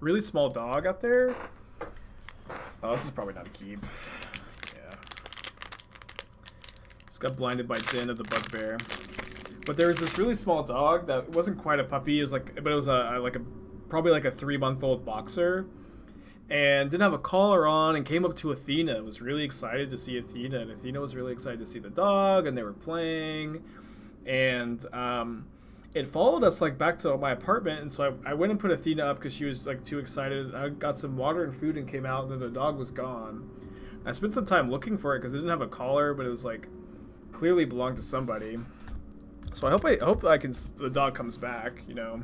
really small dog out there. Oh, this is probably not a keep. Yeah. It's got blinded by Den of the Bugbear. But there was this really small dog that wasn't quite a puppy. It was like, but it was probably like a 3-month-old boxer, and didn't have a collar on, and came up to Athena. Was really excited to see Athena, and Athena was really excited to see the dog, and they were playing, and it followed us like back to my apartment, and so I went and put Athena up because she was like too excited. I got some water and food and came out, and then the dog was gone. I spent some time looking for it because it didn't have a collar, but it was like clearly belonged to somebody. So I hope the dog comes back, you know,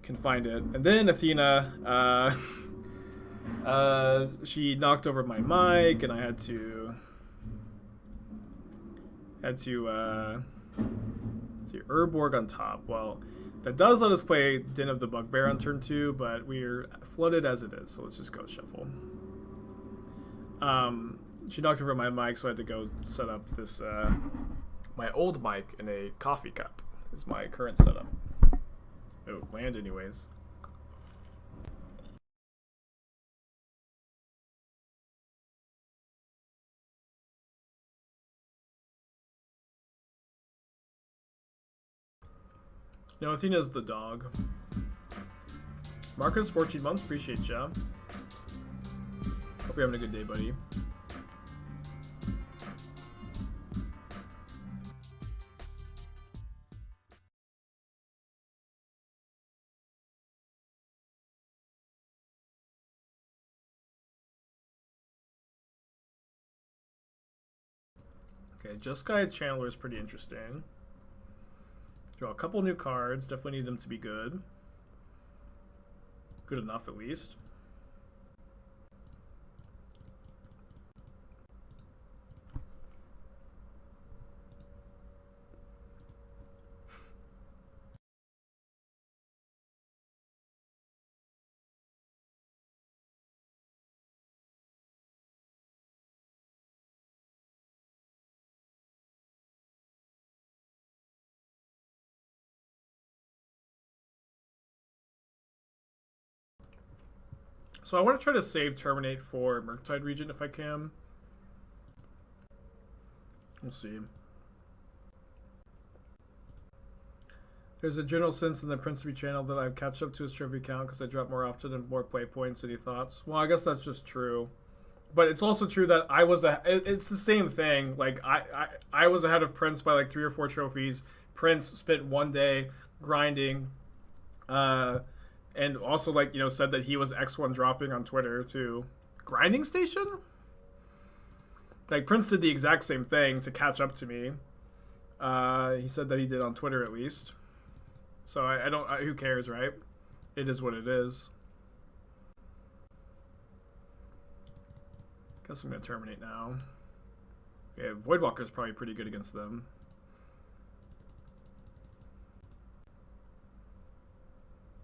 can find it. And then Athena, she knocked over my mic, and I had to see Urborg on top. Well, that does let us play Den of the Bugbear on turn 2, but we're flooded as it is, so let's just go shuffle. She knocked over my mic, so I had to go set up this, my old mic in a coffee cup is my current setup. Oh, land anyways. No, Athena's the dog. Marcus, 14 months, appreciate ya. Hope you're having a good day, buddy. Okay, Just Guide Channeler is pretty interesting. Draw a couple new cards. Definitely need them to be good. Good enough, at least. So I want to try to save Terminate for Murktide Region if I can. We'll see. There's a general sense in the Prince channel that I've catch up to his trophy count because I drop more often and more play points. Any thoughts? Well, I guess that's just true. But it's also true that it's the same thing. Like, I was ahead of Prince by like 3 or 4 trophies. Prince spent one day grinding. And also, like, you know, said that he was X1 dropping on Twitter too. Grinding station? Like, Prince did the exact same thing to catch up to me. He said that he did on Twitter at least. So I don't, who cares, right? It is what it is. Guess I'm going to Terminate now. Okay, Voidwalker is probably pretty good against them.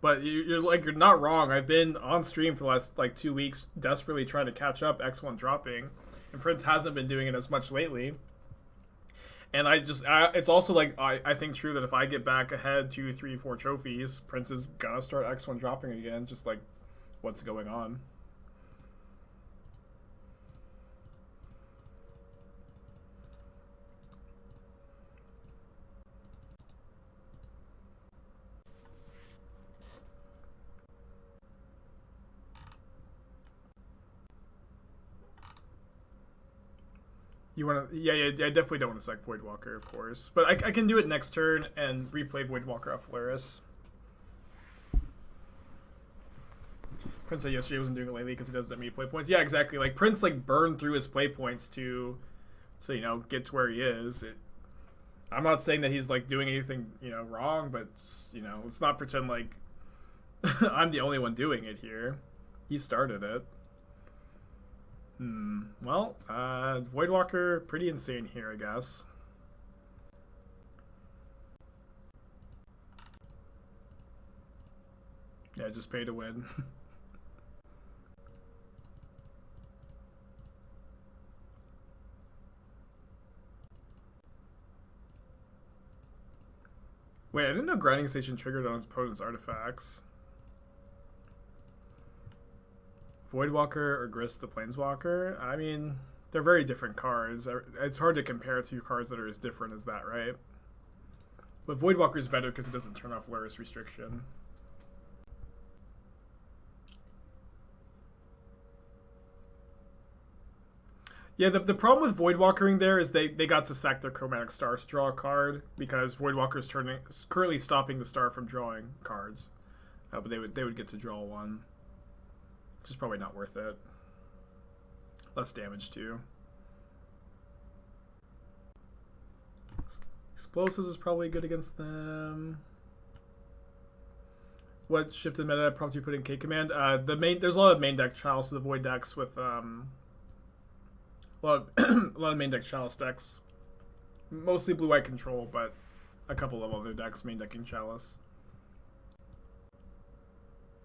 But you're not wrong. I've been on stream for the last like 2 weeks, desperately trying to catch up X1 dropping, and Prince hasn't been doing it as much lately. And it's also like I think true that if I get back ahead 2, 3, 4 trophies, Prince is gonna start X1 dropping again. Just like what's going on. You want to? Yeah, I definitely don't want to sack Voidwalker, of course. But I can do it next turn and replay Voidwalker off Lurrus. Prince said yesterday wasn't doing it lately because he doesn't have many play points. Yeah, exactly. Like, Prince, like, burned through his play points to you know, get to where he is. I'm not saying that he's, like, doing anything, you know, wrong, but, just, you know, let's not pretend like I'm the only one doing it here. He started it. Well, Voidwalker, pretty insane here, I guess. Yeah, just pay to win. Wait, I didn't know Grinding Station triggered on its opponent's artifacts. Voidwalker or Grist the Planeswalker. I mean, they're very different cards. It's hard to compare two cards that are as different as that, right? But Voidwalker is better because it doesn't turn off Lurrus restriction. Yeah, the problem with Voidwalkering there is they got to sack their Chromatic Star to draw a card because Voidwalker is currently stopping the Star from drawing cards. But they would get to draw one, which is probably not worth it. Less damage too. Explosives is probably good against them. What shifted meta prompts you put in K command? There's a lot of main deck Chalice of the Void decks with a lot of main deck Chalice decks. Mostly blue-white control, but a couple of other decks main decking Chalice.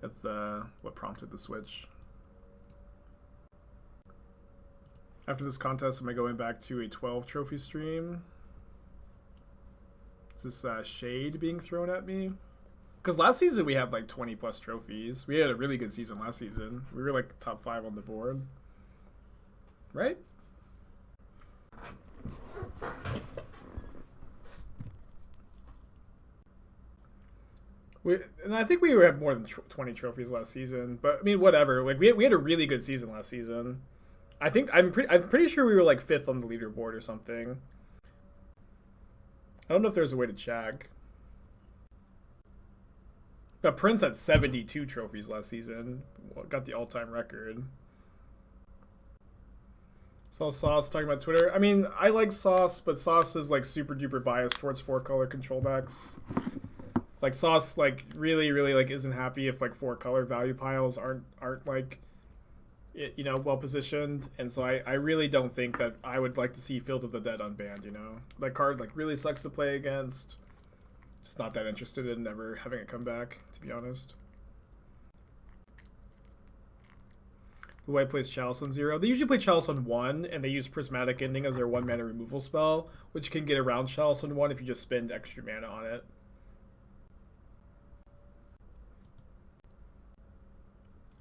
That's what prompted the switch. After this contest, am I going back to a 12 trophy stream? Is this shade being thrown at me? Because last season we had like 20 plus trophies. We had a really good season last season. We were like top 5 on the board. Right? And I think we had more than 20 trophies last season, but I mean, whatever. Like we had a really good season last season. I'm pretty sure we were like 5th on the leaderboard or something. I don't know if there's a way to check. But Prince had 72 trophies last season. Got the all-time record. Saw Sauce talking about Twitter. I mean, I like Sauce, but Sauce is like super duper biased towards 4-color control decks. Like Sauce like really like isn't happy if like 4-color value piles aren't like well positioned, and so I really don't think that I would like to see Field of the Dead unbanned. That card like really sucks to play against. Just not that interested in ever having it come back, to be honest. The white plays Chalice on 0. They usually play Chalice on 1, and they use Prismatic Ending as their 1-mana removal spell, which can get around Chalice on 1 if you just spend extra mana on it.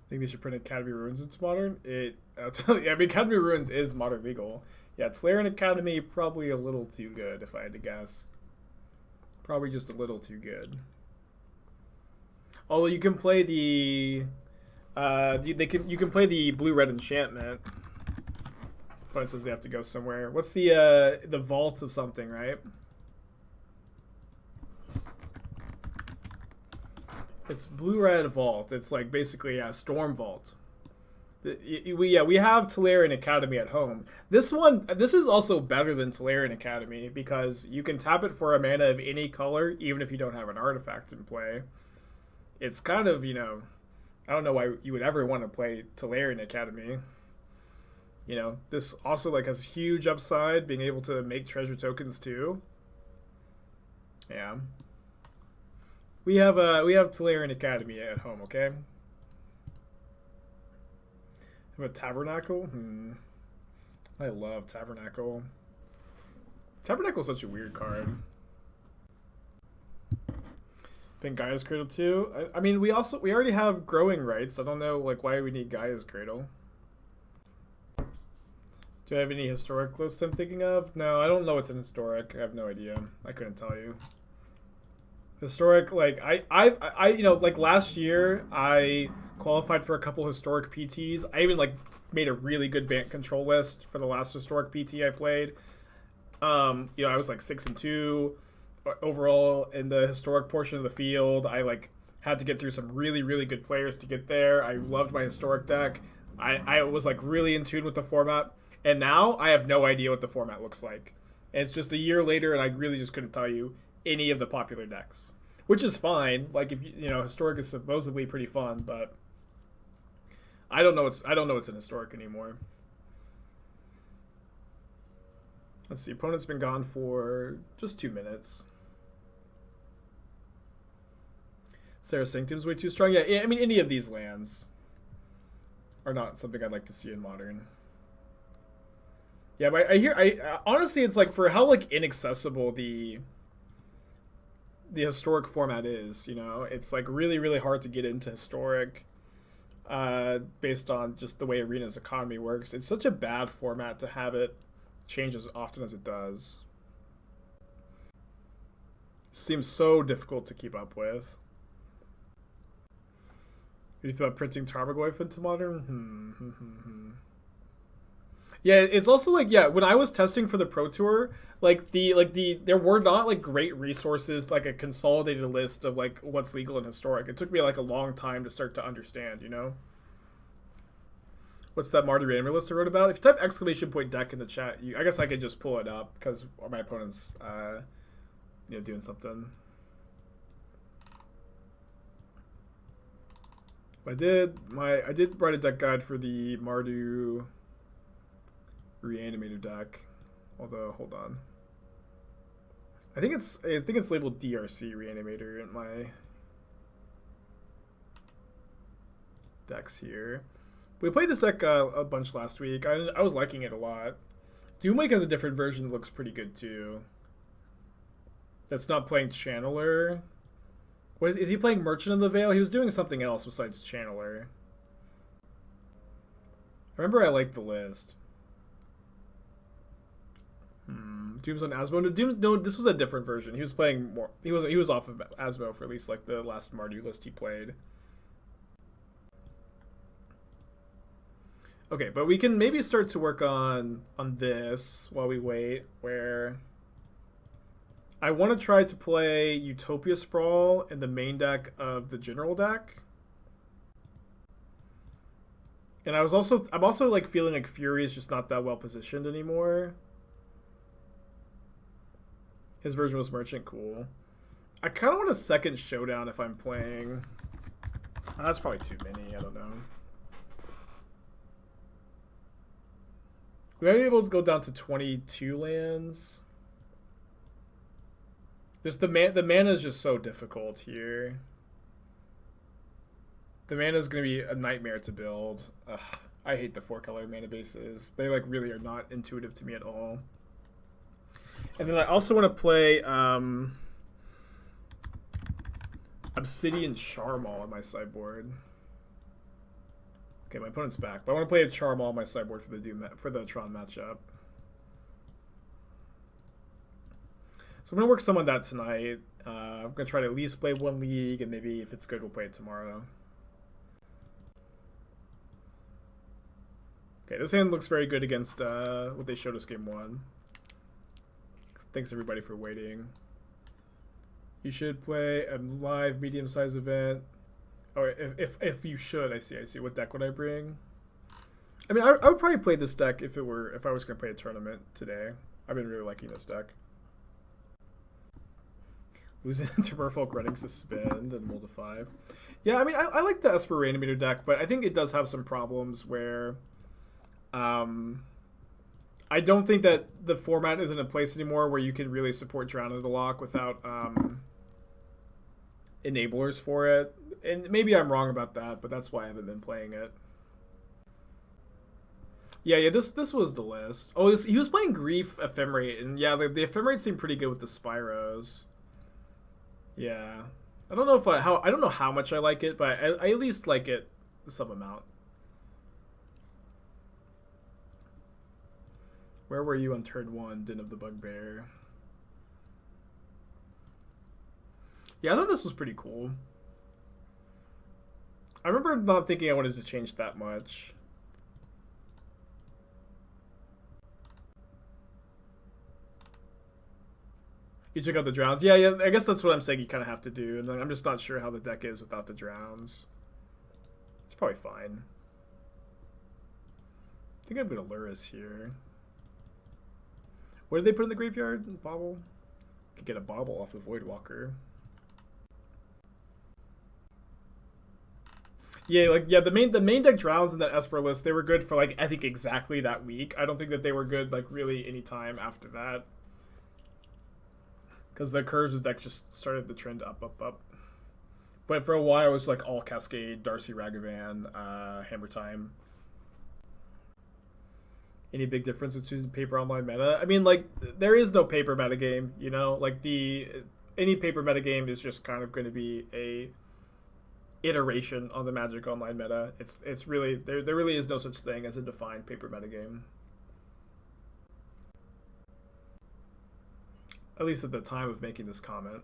I think they should print Academy Ruins into Modern. I mean, Academy Ruins is Modern legal. Yeah, Tolarian Academy, probably a little too good, if I had to guess. Probably just a little too good. Although you can play the... you can play the blue-red enchantment. Opponent says they have to go somewhere. What's the vault of something, right? It's blue-red vault. It's like basically a storm vault. We have Tolarian Academy at home. This is also better than Tolarian Academy because you can tap it for a mana of any color, even if you don't have an artifact in play. It's kind of, I don't know why you would ever want to play Tolarian Academy. This also like has huge upside, being able to make treasure tokens too. Yeah. We have Tolarian Academy at home, okay? Have a Tabernacle? I love Tabernacle. Tabernacle's such a weird card. Think Gaia's Cradle too. I mean, we already have Growing Rights. I don't know like why we need Gaia's Cradle. Do I have any historic lists I'm thinking of? No, I don't know what's in historic. I have no idea. I couldn't tell you. Historic, like I like last year I qualified for a couple historic PTs. I even like made a really good band control list for the last historic PT I played. I was like 6-2 overall in the historic portion of the field. I like had to get through some really good players to get there. I loved my historic deck. I was like really in tune with the format, and now I have no idea what the format looks like. And it's just a year later, and I really just couldn't tell you any of the popular decks, which is fine. Like if historic is supposedly pretty fun, but I don't know what's in historic anymore. Let's see. Opponent's been gone for just 2 minutes. Sarah Sanctum's way too strong. Yeah, I mean any of these lands are not something I'd like to see in Modern. Yeah, but I honestly it's like for how like inaccessible the historic format is, it's like really hard to get into historic. based on just the way Arena's economy works. It's such a bad format to have it change as often as it does. It seems so difficult to keep up with. What do you think about printing Tarmogoyf into Modern? Yeah, it's also like, yeah, when I was testing for the Pro Tour, there were not like great resources, like a consolidated list of like what's legal and historic. It took me like a long time to start to understand, you know? What's that Marty Raymer list I wrote about? If you type !deck in the chat, I guess I could just pull it up because my opponent's doing something. I did write a deck guide for the Mardu Reanimator deck. Although, hold on. I think it's labeled DRC Reanimator in my decks here. We played this deck a bunch last week. I was liking it a lot. Doomlake has a different version that looks pretty good too. That's not playing Channeler. Is he playing Merchant of the Veil? He was doing something else besides Channeler. I remember I liked the list. Doom's on Asmo. No, this was a different version. He was playing more. He was off of Asmo for at least like the last Mardu list he played. Okay, but we can maybe start to work on this while we wait. Where I want to try to play Utopia Sprawl in the main deck of the general deck. And I'm also like feeling like Fury is just not that well positioned anymore. His version was Merchant, cool. I kind of want a second Showdown if I'm playing. That's probably too many, I don't know. We might be able to go down to 22 lands. Just the mana is just so difficult here. The mana is going to be a nightmare to build. Ugh, I hate the 4-color mana bases. They like really are not intuitive to me at all. And then I also want to play Obsidian Charmal on my sideboard. Okay, my opponent's back, but I want to play a Charmal on my sideboard for the Tron matchup. So I'm gonna work some on that tonight. I'm gonna try to at least play one league, and maybe if it's good, we'll play it tomorrow. Okay, this hand looks very good against what they showed us game 1. Thanks everybody for waiting. You should play a live medium-sized event. Oh, if you should, I see. What deck would I bring? I mean, I would probably play this deck if I was gonna play a tournament today. I've been really liking this deck. Losing to Merfolk, running Suspend and Mold of 5. Yeah, I mean, I like the Esper Reanimator deck, but I think it does have some problems where I don't think that the format is in a place anymore where you can really support Drown in the Lock without enablers for it. And maybe I'm wrong about that, but that's why I haven't been playing it. Yeah, this was the list. Oh, he was playing Grief Ephemerate, and yeah, the Ephemerate seemed pretty good with the Spyros. Yeah, I don't know I don't know how much I like it, but I at least like it some amount. Where were you on turn 1, Den of the Bugbear? Yeah, I thought this was pretty cool. I remember not thinking I wanted to change that much. You took out the Drowns? Yeah, I guess that's what I'm saying you kind of have to do. And I'm just not sure how the deck is without the Drowns. It's probably fine. I think I'm going to Lurrus here. What did they put in the graveyard? Bauble? Could get a Bauble off of Voidwalker. Yeah, the main deck Drowns in that Esper list, they were good for like I think exactly that week. I don't think that they were good like really any time after that. Because the curves of the deck just started to trend up. But for a while, it was like all Cascade, Darcy Ragavan, Hammer Time. Any big difference between paper online meta? I mean, like, there is no paper metagame, you know? Like, any paper metagame is just kind of going to be iteration on the Magic Online meta. It's really there really is no such thing as a defined paper metagame. At least at the time of making this comment.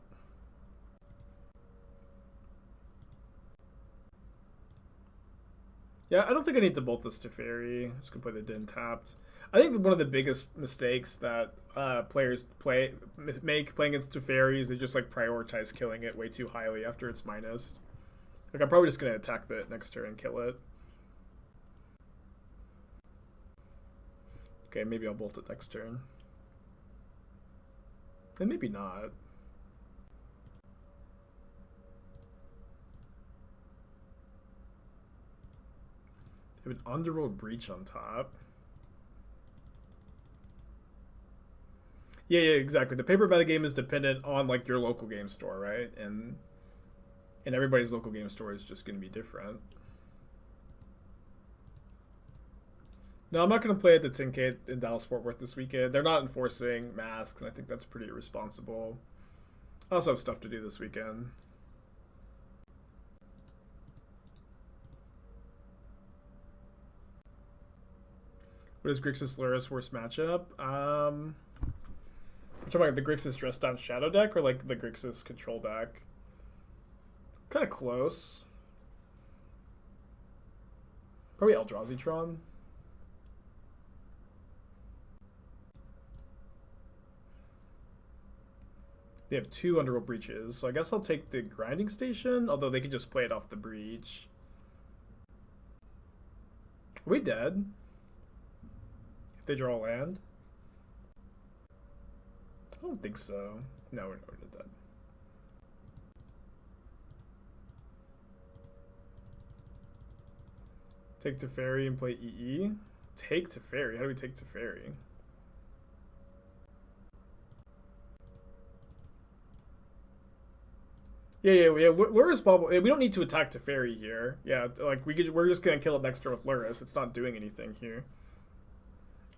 Yeah, I don't think I need to bolt this Teferi. Just gonna play the Den tapped. I think one of the biggest mistakes that players make playing against Teferi is they just like prioritize killing it way too highly after it's minus. Like I'm probably just gonna attack the next turn and kill it. Okay, maybe I'll bolt it next turn. And maybe not. They have an Underworld Breach on top. Yeah, exactly. The paper metagame is dependent on like your local game store, right? And everybody's local game store is just going to be different. No, I'm not going to play at the 10K in Dallas-Fort Worth this weekend. They're not enforcing masks, and I think that's pretty irresponsible. I also have stuff to do this weekend. What is Grixis Lurrus worst matchup? We're talking about the Grixis dressed down shadow deck or like the Grixis control deck? Kind of close. Probably Eldrazi-tron. They have 2 Underworld Breaches, so I guess I'll take the Grinding Station, although they can just play it off the Breach. Are we dead? If they draw a land? I don't think so. No, we're not dead. Take Teferi and play EE? Take Teferi? How do we take Teferi? Yeah. Lurrus Bauble. We don't need to attack Teferi here. Yeah, like we're just gonna kill it next turn with Lurrus. It's not doing anything here.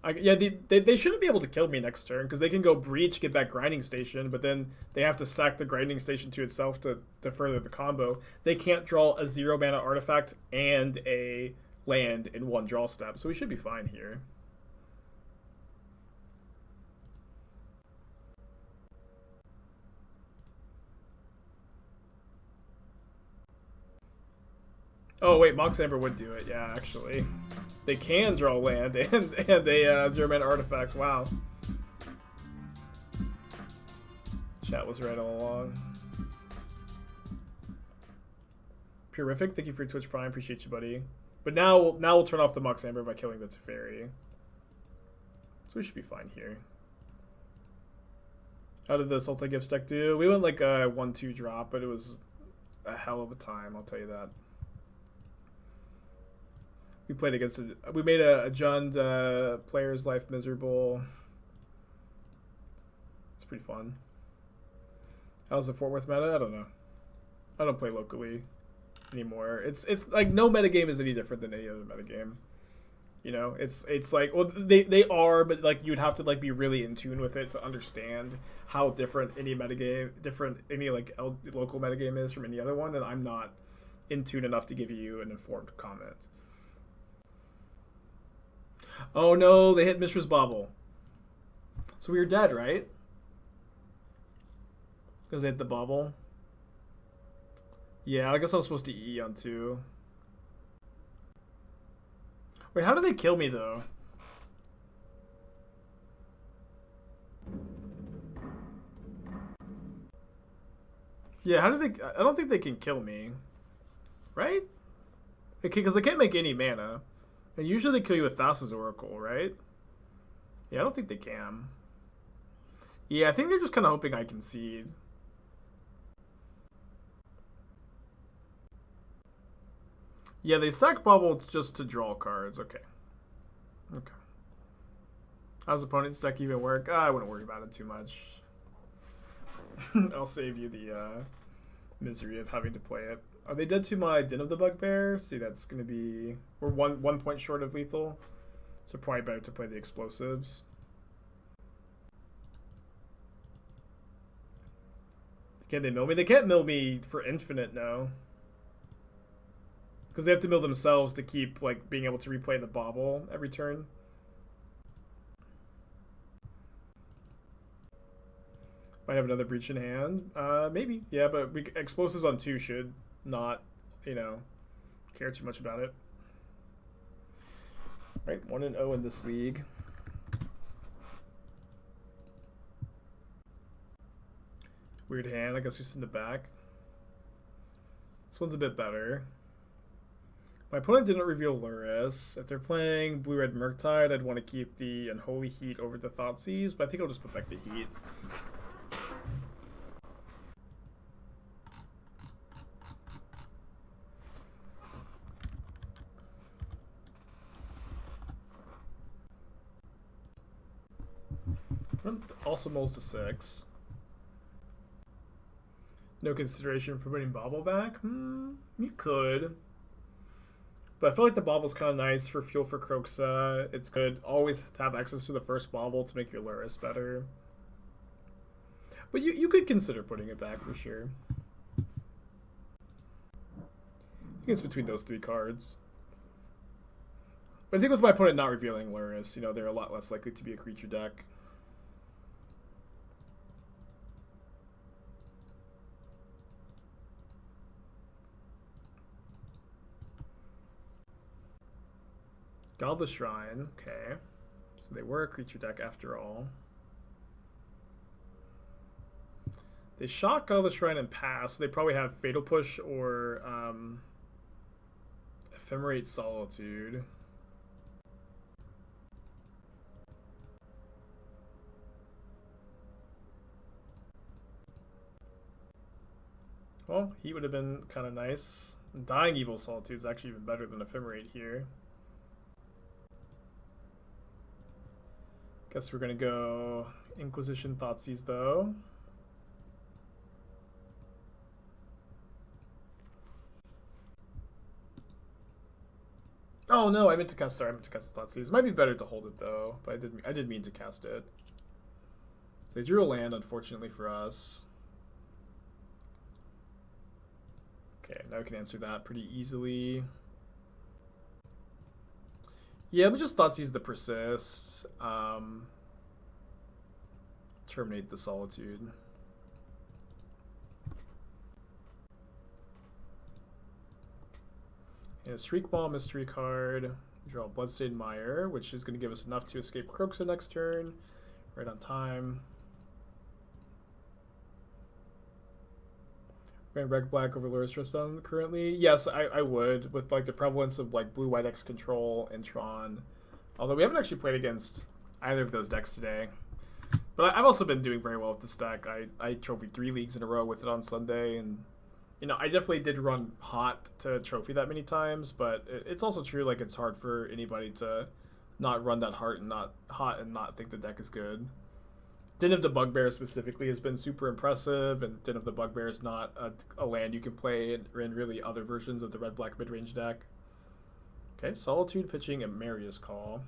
They shouldn't be able to kill me next turn because they can go Breach, get back Grinding Station, but then they have to sack the Grinding Station to itself to further the combo. They can't draw a 0 mana artifact and a land in one draw step, so we should be fine here. Oh wait, Mox Amber would do it. Yeah, actually, they can draw land and a 0 mana artifact. Wow. Chat was right all along. Purific, thank you for your Twitch Prime. Appreciate you, buddy. But now we'll turn off the Mox Amber by killing the Teferi. So we should be fine here. How did the Sultai Gifts deck do? We went like a 1-2 drop, but it was a hell of a time, I'll tell you that. We played against it. We made a Jund player's life miserable. It's pretty fun. How's the Fort Worth meta? I don't know. I don't play locally anymore. It's like no metagame is any different than any other metagame. You know, it's like, well, they are, but like you'd have to like be really in tune with it to understand how different any metagame, any like local metagame is from any other one, and I'm not in tune enough to give you an informed comment. Oh no, they hit Mishra's Bauble. So we were dead, right? Because they hit the Bauble. Yeah, I guess I was supposed to E on 2. Wait, how did they kill me though? Yeah, how do they... I don't think they can kill me. Right? Because they can't make any mana. And usually they kill you with Thassa's Oracle, right? Yeah, I don't think they can. Yeah, I think they're just kind of hoping I concede. Yeah, they sack Bauble just to draw cards. Okay. Okay. How's opponent's deck even work? I wouldn't worry about it too much. I'll save you the misery of having to play it. Are they dead to my Den of the Bugbear? See, that's going to be... We're one point short of lethal. So probably better to play the explosives. Can they mill me? They can't mill me for infinite, no. Because they have to mill themselves to keep like being able to replay the Bauble every turn. Might have another breach in hand. Maybe. Yeah, but explosives on 2 should not, you know, care too much about it. Right, 1-0 in this league. Weird hand. I guess we send it back. This one's a bit better. My opponent didn't reveal Lurrus. If they're playing Blue-Red Murktide, I'd want to keep the Unholy Heat over the Thoughtseize, but I think I'll just put back the Heat. Also mulls to 6. No consideration for putting Bauble back? You could. But I feel like the Bauble's kind of nice for fuel for Kroxa. It's good always to have access to the first Bauble to make your Lurrus better. But you could consider putting it back for sure. I think it's between those 3 cards. But I think with my opponent not revealing Lurrus, you know, they're a lot less likely to be a creature deck. Godless Shrine, okay. So they were a creature deck after all. They shot Godless Shrine and passed, so they probably have Fatal Push or Ephemerate Solitude. Well, Heat would have been kind of nice. Dying Evil Solitude is actually even better than Ephemerate here. Guess we're gonna go Inquisition Thoughtseize though. Oh no, I meant to cast. Sorry, I meant to cast the Thoughtseize. It might be better to hold it though, but I did mean to cast it. So they drew a land, unfortunately for us. Okay, now we can answer that pretty easily. Yeah, we just Thoughtseize the Persist. Terminate the Solitude. And a Shriek Ball mystery card. Draw Bloodstained Mire, which is going to give us enough to escape Kroxa next turn. Right on time. Ran Red Black over Lurrus Tristan currently. Yes, I would, with like the prevalence of like Blue White X Control and Tron. Although we haven't actually played against either of those decks today. But I've also been doing very well with this deck. I trophied 3 leagues in a row with it on Sunday, and you know, I definitely did run hot to trophy that many times, but it's also true, like, it's hard for anybody to not run that hot and not think the deck is good. Den of the Bugbear specifically has been super impressive, and Den of the Bugbear is not a land you can play in really other versions of the red-black mid-range deck. Okay, Solitude pitching a Marius Call.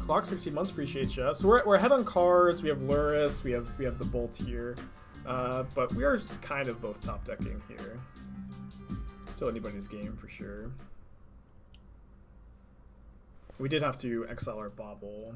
Clock 16 months, appreciate you. So we're ahead on cards. We have Lurrus, we have the Bolt here, but we are kind of both top decking here. Still anybody's game for sure. We did have to exile our Bauble.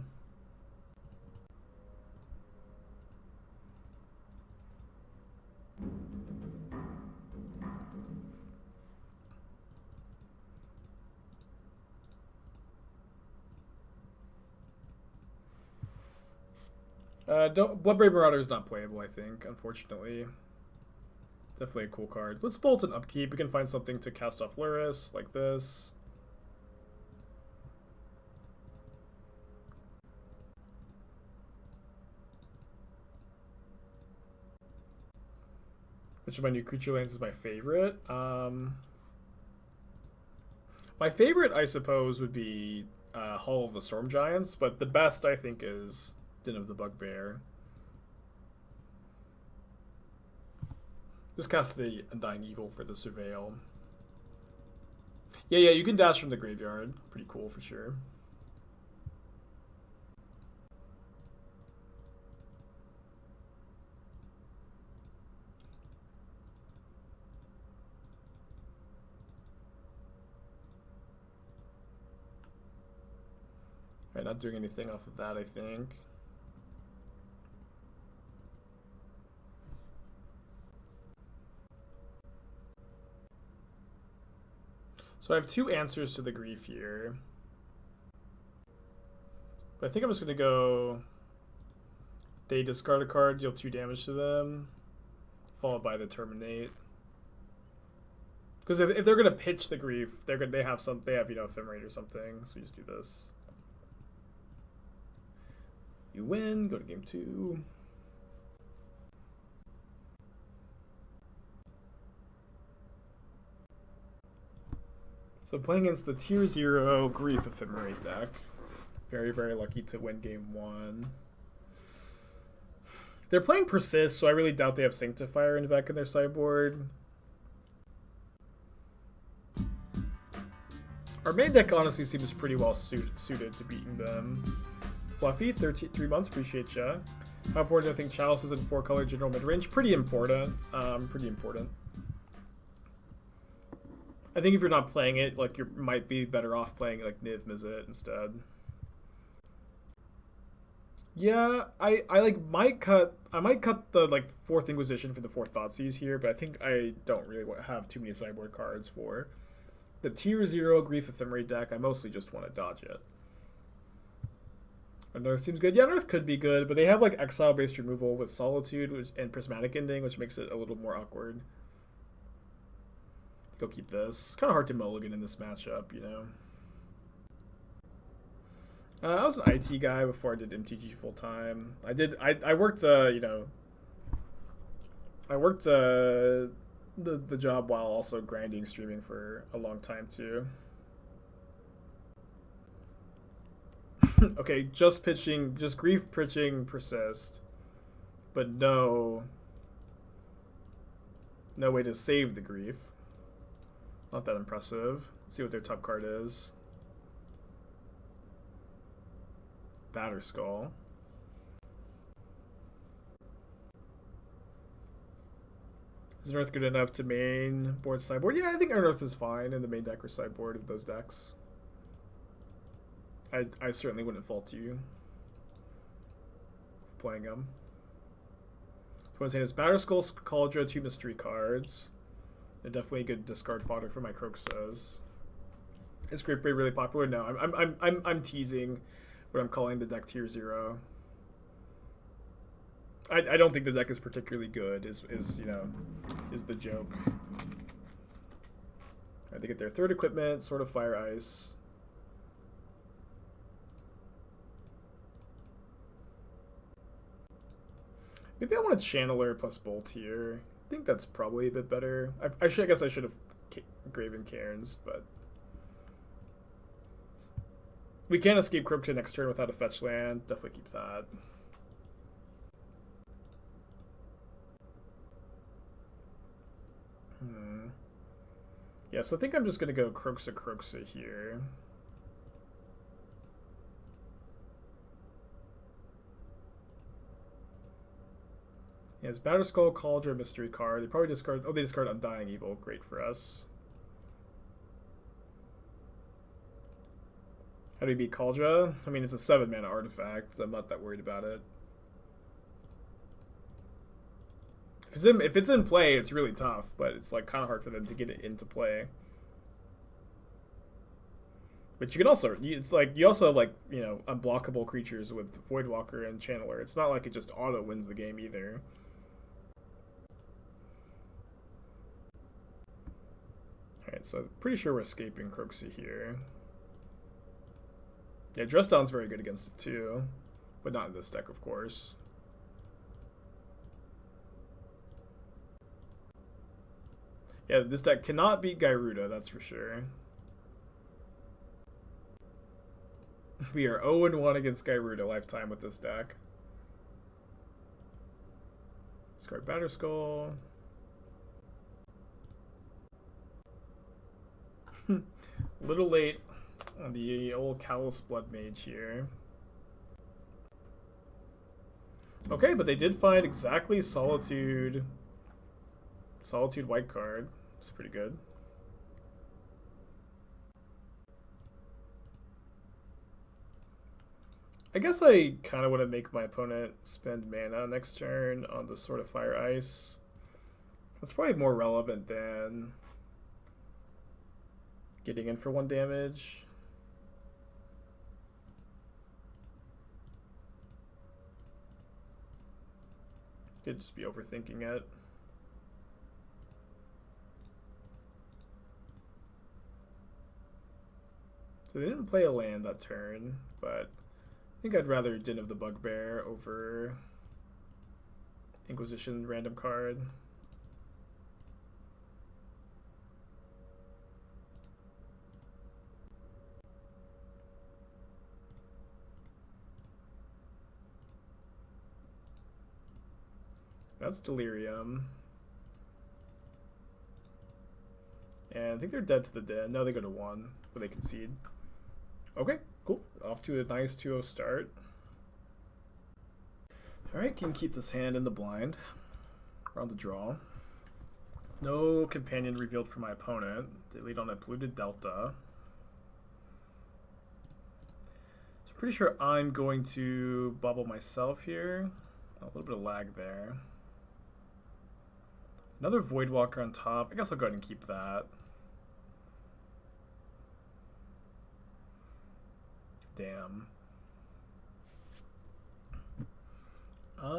Bloodbraid Marauder is not playable, I think, unfortunately. Definitely a cool card. Let's bolt an upkeep. We can find something to cast off Lurrus, like this. Which of my new creature lands is my favorite? My favorite, I suppose, would be Hall of the Storm Giants, but the best, I think, is Den of the Bugbear. Just cast the Undying Evil for the Surveil. Yeah, you can dash from the graveyard. Pretty cool for sure. Right, not doing anything off of that, I think. So I have two answers to the grief here. But I think I'm just going to go... They discard a card, deal 2 damage to them, followed by the Terminate. Because if they're going to pitch the grief, they have you know, Ephemerate or something, so we just do this. You win, go to game 2. So playing against the tier 0 grief Ephemerate deck. Very, very lucky to win game 1. They're playing Persist, so I really doubt they have Sanctifier in back in their sideboard. Our main deck honestly seems pretty well suited to beating them. Fluffy, 3 months, appreciate ya. How important do I think Chalice is in 4-color general mid-range? Pretty important. Pretty important. I think if you're not playing it, like, you might be better off playing like Niv Mizzet instead. Yeah, I might cut the like 4th Inquisition for the 4th Thoughtseize here, but I think I don't really have too many sideboard cards for the tier 0 Grief Ephemerate deck. I mostly just want to dodge it. Unearth seems good. Yeah, Unearth could be good, but they have like exile-based removal with Solitude and Prismatic Ending, which makes it a little more awkward. Go keep this. It's kind of hard to mulligan in this matchup, you know. I was an IT guy before I did MTG full time. I worked you know, I worked the job while also grinding streaming for a long time too. Okay, just grief pitching Persist, but no way to save the grief. Not that impressive. Let's see what their top card is. Batterskull. Is Unearth good enough to main board sideboard? Yeah, I think Unearth is fine in the main deck or sideboard of those decks. I certainly wouldn't fault you for playing them. So I'm saying is Batterskull, Cauldron, 2 mystery cards. They're definitely good discard fodder for my Kroxas. Is Great Braid really popular? No, I'm teasing what I'm calling the deck tier 0. I don't think the deck is particularly good. Is the joke. They get their 3rd equipment, Sword of Fire Ice. Maybe I want a Channeler plus Bolt here. I think that's probably a bit better. I guess I should have Graven Cairns, but we can't escape Kroxa next turn without a fetch land. Definitely keep that. Yeah, so I think I'm just gonna go Kroxa here. Yeah, it's Batterskull, Cauldron, mystery card. They probably discard. Oh, they discard Undying Evil. Great for us. How do we beat Cauldron? I mean, it's a 7-mana artifact, so I'm not that worried about it. If it's in play, it's really tough, but it's like kind of hard for them to get it into play. But you can also, it's like you also have like, you know, unblockable creatures with Voidwalker and Channeler. It's not like it just auto wins the game either. Alright, so pretty sure we're escaping Kroxa here. Yeah, Dress Down's very good against it too, but not in this deck, of course. Yeah, this deck cannot beat Gyruda, that's for sure. We are 0-1 against Gyruda lifetime with this deck. Discard Batterskull. A little late on the old Callous Blood Mage here. Okay, but they did find exactly Solitude white card. It's pretty good. I guess I kind of want to make my opponent spend mana next turn on the Sword of Fire Ice. That's probably more relevant than getting in for 1 damage. Could just be overthinking it. So they didn't play a land that turn, but I think I'd rather Den of the Bugbear over Inquisition random card. That's Delirium. And I think they're dead to the Den. No, they go to 1, but they concede. Okay, cool. Off to a nice 2-0 start. Alright, can keep this hand in the blind. We're on the draw. No companion revealed for my opponent. They lead on a polluted Delta. So I'm pretty sure I'm going to bubble myself here. A little bit of lag there. Another Voidwalker on top. I guess I'll go ahead and keep that. Damn. I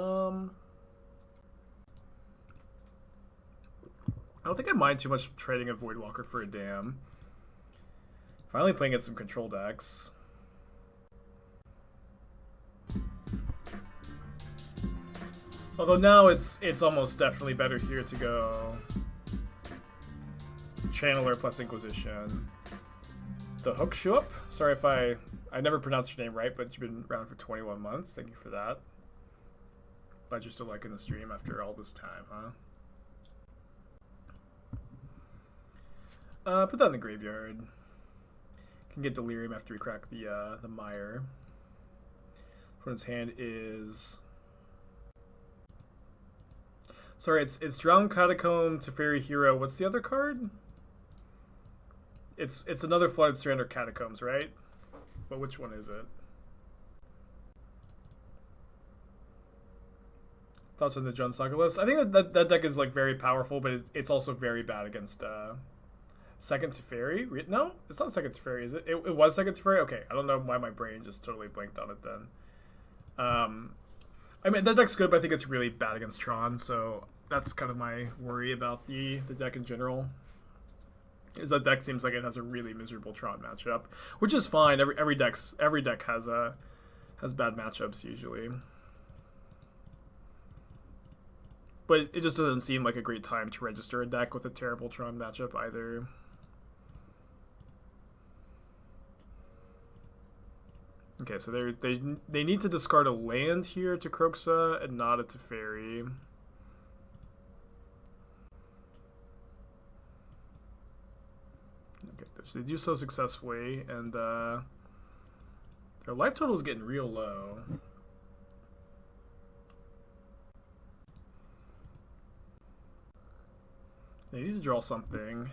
don't think I mind too much trading a Voidwalker for a Dam. Finally playing at some control decks. Although now it's almost definitely better here to go Channeler plus Inquisition. The Hook show up. Sorry if I never pronounced your name right, but you've been around for 21 months. Thank you for that. Glad you're still liking the stream after all this time, huh? Put that in the graveyard. Can get Delirium after we crack the Mire. Opponent's hand is... Sorry, it's Drowned Catacomb, Teferi Hero. What's the other card? It's another Flooded Strand or Catacombs, right? But which one is it? Thoughts on the Jund Saga list? I think that deck is like very powerful, but it's also very bad against Second Teferi. No, it's not Second Teferi, is it? It was Second Teferi? Okay, I don't know why my brain just totally blanked on it then. I mean, that deck's good, but I think it's really bad against Tron, so that's kind of my worry about the deck in general. Is that deck seems like it has a really miserable Tron matchup, which is fine. Every deck has bad matchups usually, but it just doesn't seem like a great time to register a deck with a terrible Tron matchup either. Okay, so they need to discard a land here to Kroxa and not a Teferi. Okay, so they do so successfully, and their life total is getting real low. They need to draw something.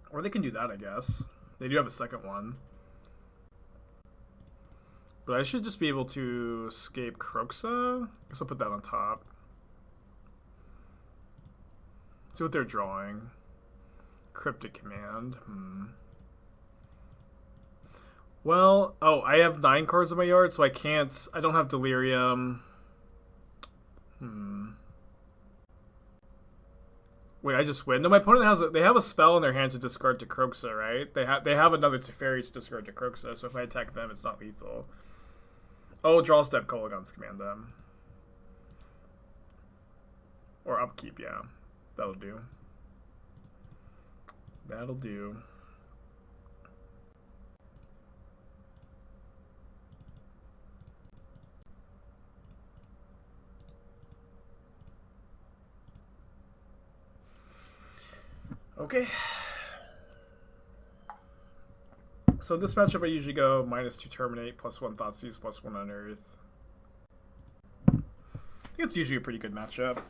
Or they can do that, I guess. They do have a second one. But I should just be able to escape Kroxa. I guess I'll put that on top. Let's see what they're drawing. Cryptic Command. Well, oh, I have 9 cards in my yard, so I don't have Delirium. Wait, I just win. No, my opponent they have a spell in their hand to discard to Kroxa, right? They have another Teferi to discard to Kroxa, so if I attack them, it's not lethal. Oh, draw step Kolaghan's command them. Or upkeep, yeah. That'll do. That'll do. Okay. So this matchup I usually go -2 Terminate, +1 Thoughtseize, +1 Unearth. I think it's usually a pretty good matchup.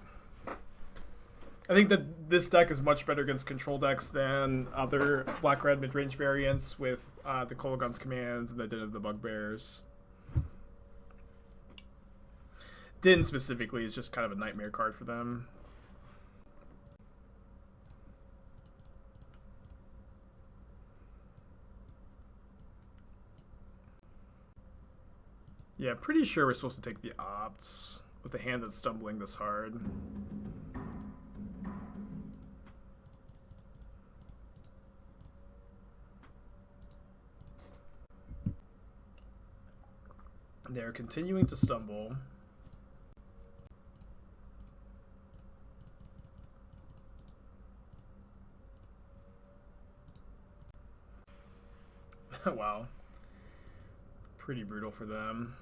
I think that this deck is much better against control decks than other black-red mid-range variants with the Kolaghan's commands and the Den of the Bugbears. Din specifically is just kind of a nightmare card for them. Yeah, pretty sure we're supposed to take the opts with a hand that's stumbling this hard. They're continuing to stumble. Wow. Pretty brutal for them.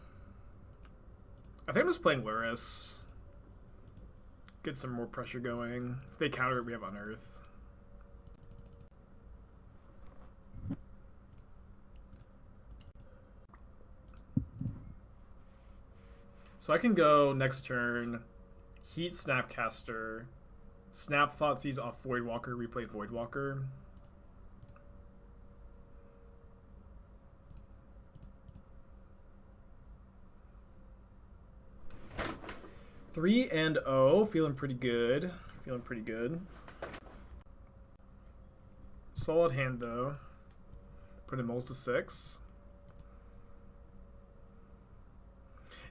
I think I'm just playing Lurrus. Get some more pressure going. If they counter it, we have Unearth. So I can go next turn, Heat Snapcaster, Snap Thoughtseize off Voidwalker, replay Voidwalker. Three and 0, feeling pretty good. Feeling pretty good. Solid hand though. Putting Moles to 6.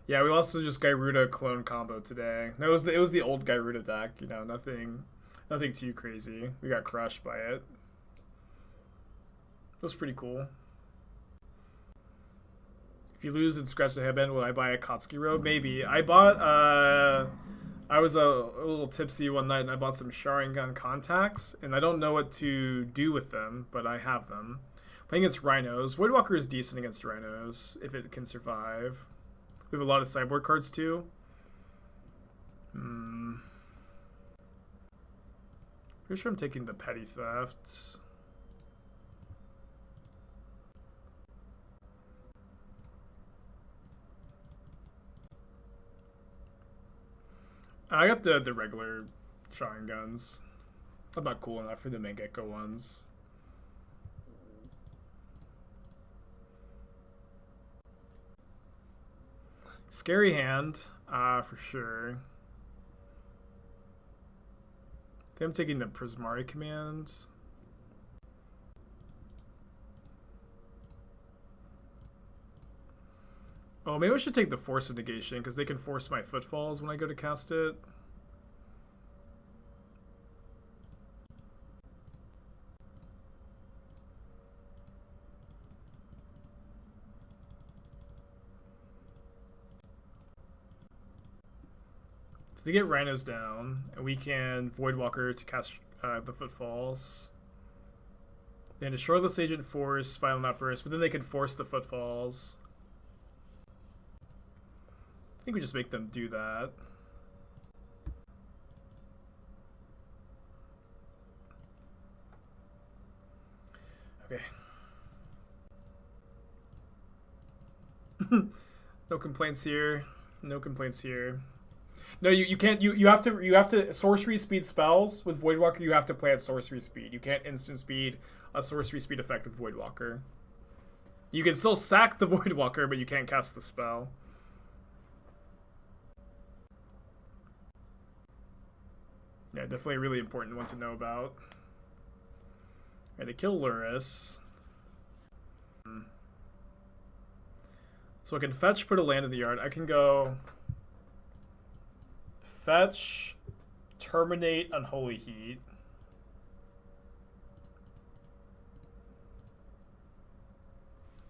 Yeah, we lost to just Gyruda clone combo today. No, it was the old Gyruda deck. You know, nothing too crazy. We got crushed by it. It was pretty cool. If you lose and scratch the headband, will I buy a Kotsky robe? Maybe. I bought. I was a little tipsy one night and I bought some Sharingan contacts, and I don't know what to do with them, but I have them. Playing against Rhinos. Voidwalker is decent against Rhinos if it can survive. We have a lot of sideboard cards too. Pretty sure I'm taking the Petty Theft. I got the regular Sharingans. I'm not cool enough for the Mangekko ones. Scary hand, for sure. I think I'm taking the Prismari command. Oh, maybe I should take the Force of Negation, because they can force my footfalls when I go to cast it. So they get Rhinos down, and we can Voidwalker to cast the footfalls. Then Shoreless Agent force Violent Outburst, but then they can force the footfalls. I think we just make them do that. Okay. No complaints here. No complaints here. No, you can't. You have to sorcery speed spells with Voidwalker. You have to play at sorcery speed. You can't instant speed a sorcery speed effect with Voidwalker. You can still sack the Voidwalker, but you can't cast the spell. Yeah, definitely a really important one to know about. Alright, they kill Lurrus. So I can fetch, put a land in the yard. I can go fetch, terminate, Unholy Heat.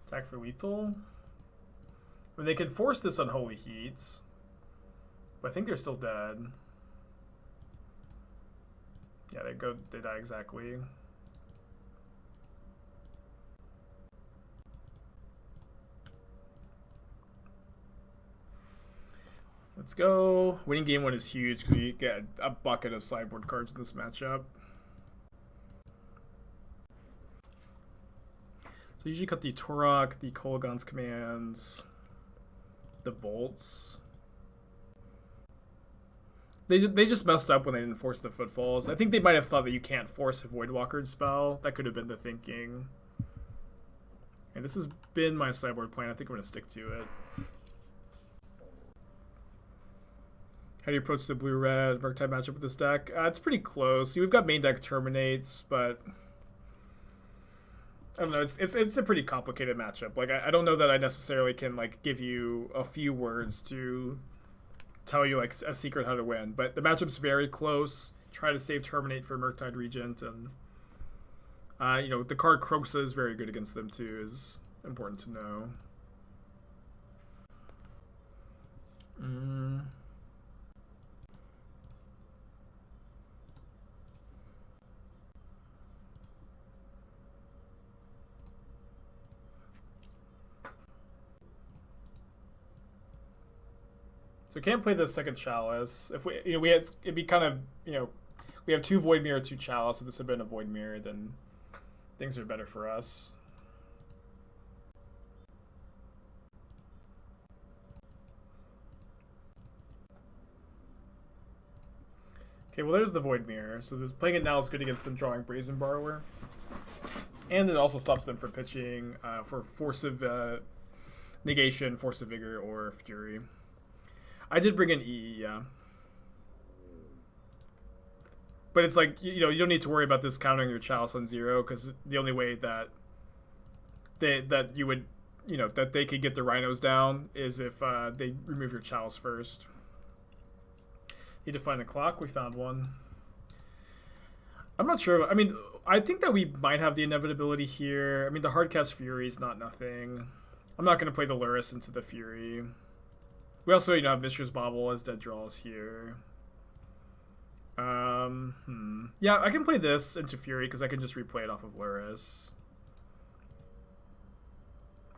Attack for lethal. I mean, they can force this Unholy Heat, but I think they're still dead. Yeah, they die exactly. Let's go. Winning game one is huge because you get a bucket of sideboard cards in this matchup. So usually cut the Tourach, the Kolaghan's commands, the bolts. They just messed up when they didn't force the Footfalls. I think they might have thought that you can't force a Voidwalker spell. That could have been the thinking. And this has been my sideboard plan. I think I'm going to stick to it. How do you approach the blue-red Murktide matchup with this deck? It's pretty close. See, we've got main deck Terminates, but I don't know. It's a pretty complicated matchup. Like I don't know that I necessarily can like give you a few words to tell you like a secret how to win. But the matchup's very close. Try to save Terminate for Murktide Regent, and you know, the card Kroxa is very good against them too. Is important to know. So can't play the second Chalice. If we, you know, it'd be kind of, you know, we have 2 Void Mirror, 2 Chalice. If this had been a Void Mirror, then things are better for us. Okay, well there's the Void Mirror. So this, playing it now is good against them drawing Brazen Borrower. And it also stops them from pitching for Force of Negation, Force of Vigor, or Fury. I did bring in EE, yeah. But it's like, you know, you don't need to worry about this countering your Chalice on 0, because the only way that you would, you know, that they could get the Rhinos down is if they remove your Chalice first. Need to find a clock. We found one. I'm not sure. I mean, I think that we might have the inevitability here. I mean, the Hardcast Fury is not nothing. I'm not going to play the Lurrus into the Fury. We also, you know, have Mishra's Bauble as dead draws here. Yeah, I can play this into Fury because I can just replay it off of Lurrus.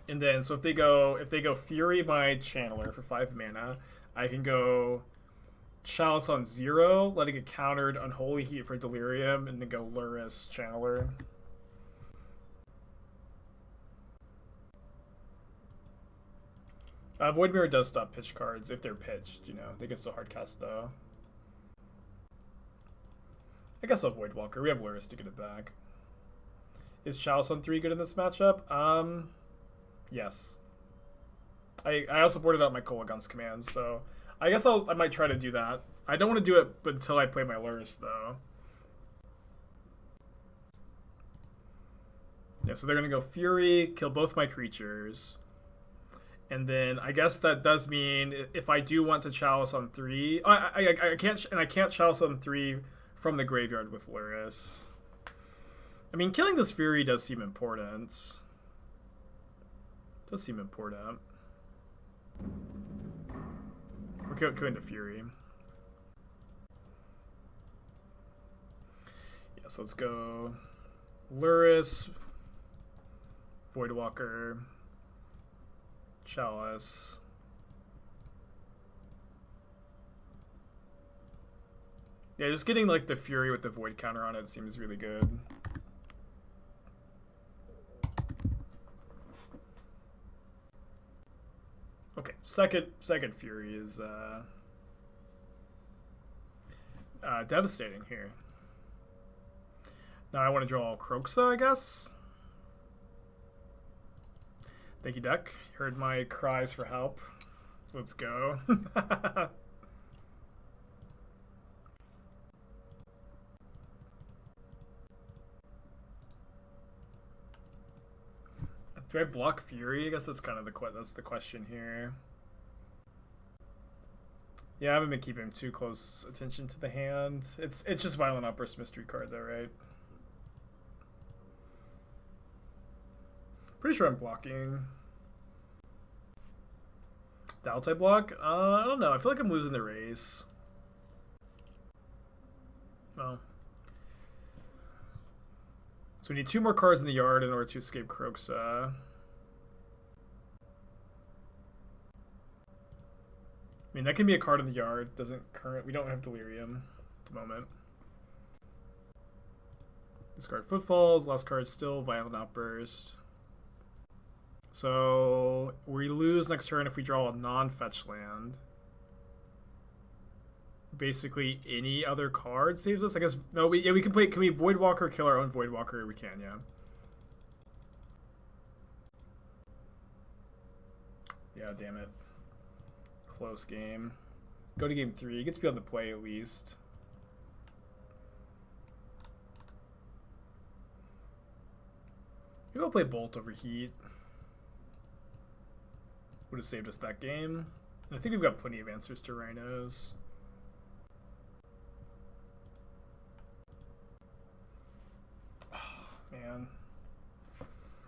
And then, so if they go Fury my Channeler for 5 mana, I can go Chalice on 0, letting it countered Unholy Heat for Delirium, and then go Lurrus Channeler. Void Mirror does stop pitch cards if they're pitched, you know. They can still hardcast though. I guess I'll Voidwalker. We have Lurrus to get it back. Is Chalice on 3 good in this matchup? Yes. I also boarded out my Kolaghan's commands, so I guess I might try to do that. I don't want to do it until I play my Lurrus though. Yeah, so they're gonna go Fury, kill both my creatures. And then I guess that does mean if I do want to Chalice on 3, I can't Chalice on 3 from the graveyard with Lurrus. I mean, killing this Fury does seem important. Does seem important. We're killing the Fury. Yeah, so let's go Lurrus, Voidwalker, Chalice. Yeah, just getting like the Fury with the Void counter on it seems really good. Okay, second Fury is devastating here. Now I want to draw Kroxa, I guess. Thank you, deck. Heard my cries for help. Let's go. Do I block Fury? I guess that's kind of the question here. Yeah, I haven't been keeping too close attention to the hand. It's just Violent Outburst Mystery card though, right? Pretty sure I'm blocking. Dauthi block? I don't know. I feel like I'm losing the race. Oh. So we need 2 more cards in the yard in order to escape Kroxa. I mean, that can be a card in the yard. We don't have Delirium at the moment. Discard Footfalls. Last card still Violent Outburst. So we lose next turn if we draw a non-fetch land. basically any other card saves us. I guess no. We can play. Can we Voidwalker kill our own Voidwalker? We can, yeah. Yeah, damn it. Close game. Go to game 3. He gets to be on the play at least. Maybe I'll play Bolt over Heat. Would have saved us that game. And I think we've got plenty of answers to Rhinos. Oh, man.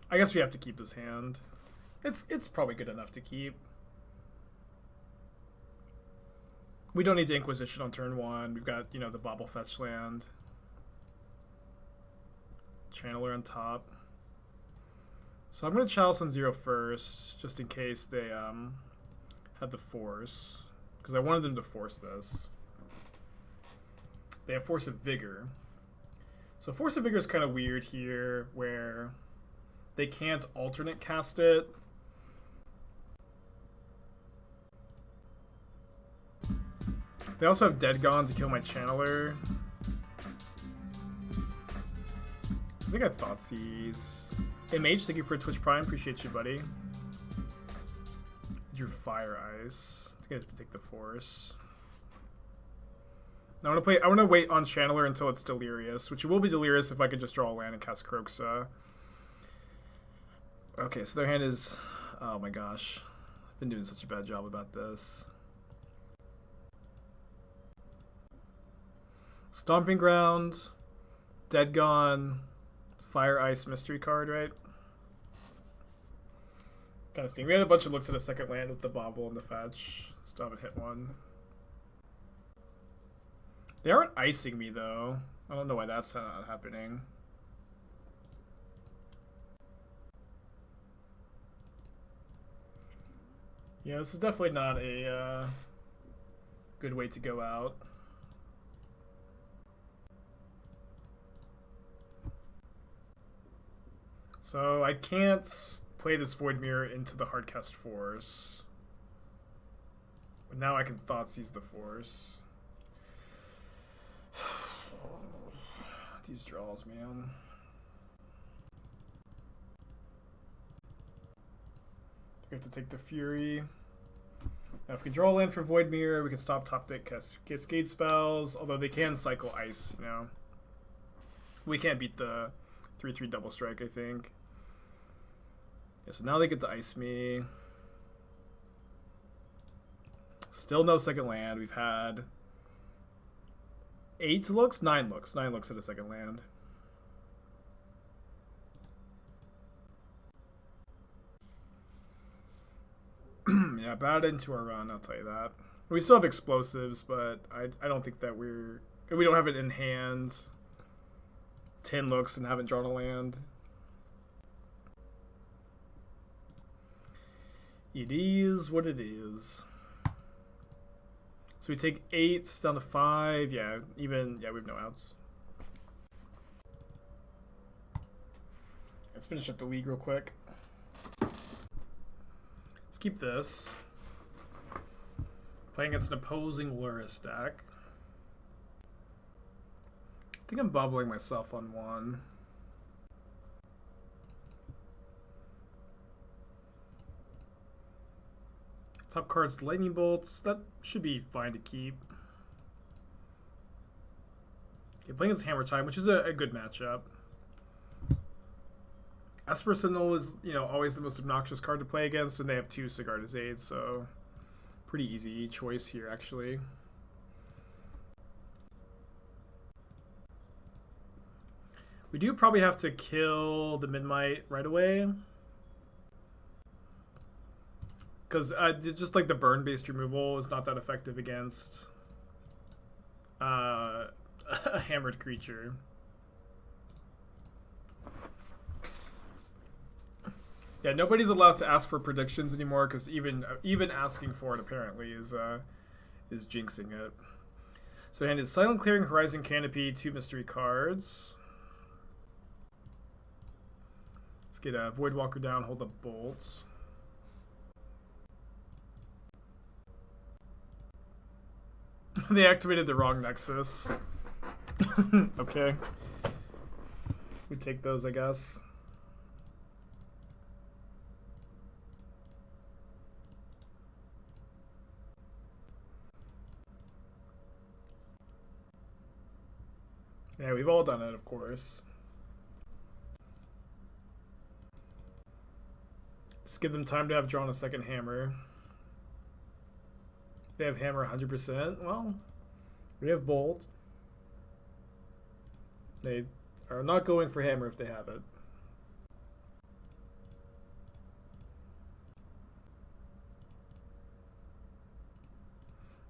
I guess we have to keep this hand. It's probably good enough to keep. We don't need to Inquisition on turn 1. We've got, you know, the Bauble fetch land. Channeler on top. So I'm going to Chalice on 0 first, just in case they had the Force. Because I wanted them to force this. They have Force of Vigor. So Force of Vigor is kind of weird here, where they can't alternate cast it. They also have Dead Gone to kill my Channeler. So I think I Thoughtseize. MH, thank you for Twitch Prime. Appreciate you, buddy. Drew Fire Ice. I think I have to take the Force. Now I want to wait on Channeler until it's Delirious, which it will be Delirious if I could just draw a land and cast Kroxa. Okay, so their hand is... Oh my gosh. I've been doing such a bad job about this. Stomping Ground, Dead Gone, Fire Ice Mystery card, right? Kind of sting. We had a bunch of looks at a second land with the Bauble and the fetch. Still haven't hit one. They aren't icing me though. I don't know why that's not happening. Yeah, this is definitely not a good way to go out. So I can't play this Void Mirror into the Hardcast Force. But now I can Thoughtseize the Force. These draws, man. We have to take the Fury. Now if we draw land for Void Mirror, we can stop top deck Cascade spells, although they can cycle Ice, you know. We can't beat the 3/3 double strike, I think. Yeah, so now they get to ice me. Still no second land. We've had 8 looks? 9 looks. 9 looks at a second land. Yeah, bad into our run, I'll tell you that. We still have explosives, but I don't think that we don't have it in hand. 10 looks and haven't drawn a land. It is what it is. So we take 8 down to 5. Yeah, we have no outs. Let's finish up the league real quick. Let's keep this. Playing against an opposing Lurrus deck. I think I'm bubbling myself on 1. Top card's Lightning Bolts. That should be fine to keep. Okay, playing against Hammer Time, which is a good matchup. Esper Sentinel is, you know, always the most obnoxious card to play against, and they have 2 Sigarda's Aids, so pretty easy choice here, actually. We do probably have to kill the Midnight right away. Because just like the burn-based removal is not that effective against a hammered creature. Yeah, nobody's allowed to ask for predictions anymore because even asking for it apparently is jinxing it. So hand is Silent Clearing, Horizon Canopy, 2 mystery cards. Let's get a Voidwalker down, hold up Bolts. They activated the wrong Nexus. Okay. We take those, I guess. Yeah, we've all done it, of course. Just give them time to have drawn a second hammer. They have hammer 100%. Well, we have bolt. They are not going for hammer if they have it.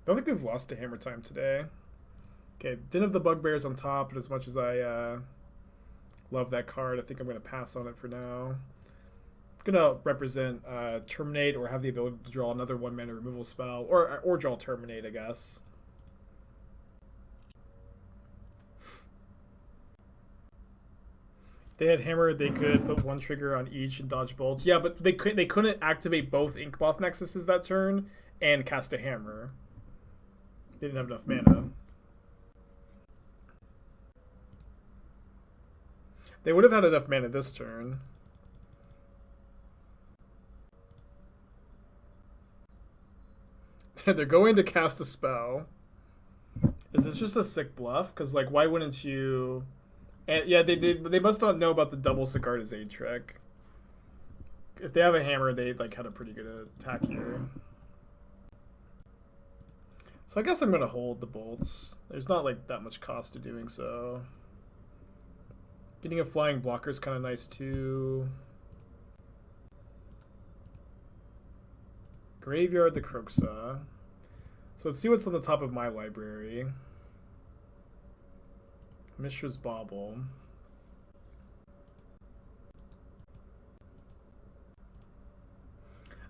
I don't think we've lost to hammer time today. Okay, Den of the Bugbears on top, and as much as I love that card, I think I'm going to pass on it for now. I'm going to represent Terminate, or have the ability to draw another 1-mana removal spell, or draw Terminate, I guess. They had hammer, they could put one trigger on each and dodge bolts. Yeah, but they couldn't activate both Yawgmoth Nexuses that turn and cast a hammer. They didn't have enough mana. They would have had enough mana this turn. They're going to cast a spell. Is this just a sick bluff? Because, like, why wouldn't you... And, yeah, they must not know about the double Sigarda's Aid trick. If they have a hammer, they, like, had a pretty good attack here. So I guess I'm going to hold the bolts. There's not, like, that much cost to doing so. Getting a flying blocker is kind of nice, too. Graveyard the Kroxa. So let's see what's on the top of my library. Mishra's Bauble.